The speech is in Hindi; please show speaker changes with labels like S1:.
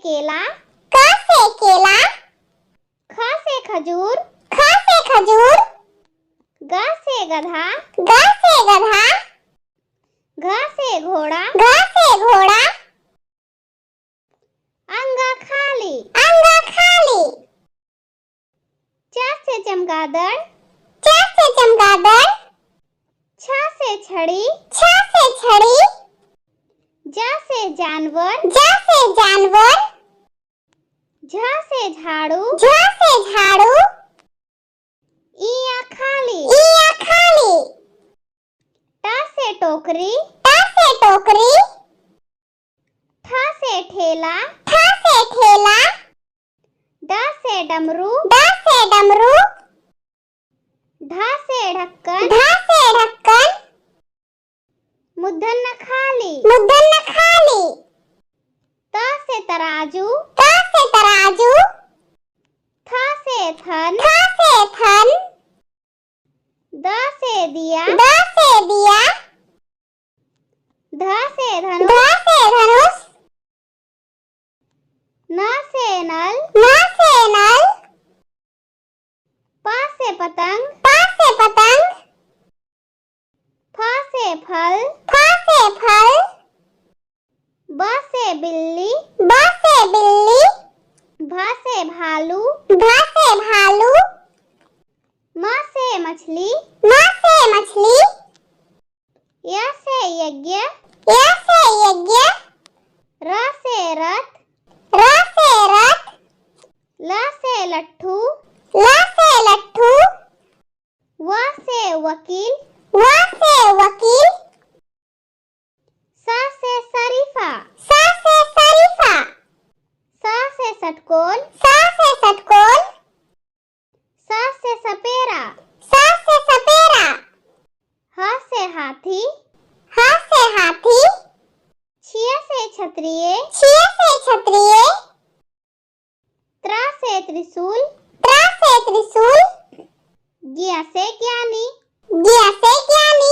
S1: केला,
S2: क से केला,
S1: ख से खजूर,
S2: ख से खजूर,
S1: ग से गधा,
S2: ग से गधा,
S1: घ से घोड़ा,
S2: घ से घोड़ा,
S1: अंग खाली,
S2: अंग खाली,
S1: च से चमगादड़,
S2: च से चमगादड़,
S1: छ से छड़ी,
S2: छ से छड़ी,
S1: ज से जानवर,
S2: ज से जानवर,
S1: झ से झाड़ू,
S2: झ से झाड़ू,
S1: इया खाली,
S2: इया खाली,
S1: ट से टोकरी,
S2: ट से टोकरी,
S1: ठ से ठेला,
S2: ठ से ठेला,
S1: ड से डमरू,
S2: ड से डमरू,
S1: ढ से ढक्कन,
S2: ढ से ढक्कन,
S1: मूर्धन्य खाली,
S2: मूर्धन्य खाली,
S1: त से तराजू,
S2: त से तराजू,
S1: थ से थन,
S2: थ से थन,
S1: द से दिया,
S2: द से दिया,
S1: ध से
S2: ध
S1: धनुष,
S2: से धनुष,
S1: न से नल,
S2: न से नल,
S1: प से पतंग,
S2: प से पतंग,
S1: फ से फल,
S2: फ से फल,
S1: ब से बिल्ली,
S2: ब से बिल्ली,
S1: भ से भालू,
S2: भ से भालू,
S1: म से मछली,
S2: म से मछली,
S1: य से यज्ञ,
S2: य से यज्ञ,
S1: र से रथ,
S2: र से रथ,
S1: ल से लट्ठू,
S2: ल से लट्ठू,
S1: व से वकील,
S2: व से वकील,
S1: स से शरीफा,
S2: स से शरीफा,
S1: स से षटकोल,
S2: स से षटकोल,
S1: स से सपेरा,
S2: स से सपेरा,
S1: ह से हाथी,
S2: ह से हाथी,
S1: छिय से क्षत्रिय,
S2: छिय से क्षत्रिय,
S1: त्र से त्रिशूल,
S2: त्र से त्रिशूल,
S1: ज्ञ से ज्ञानी,
S2: ज्ञ से ज्ञानी,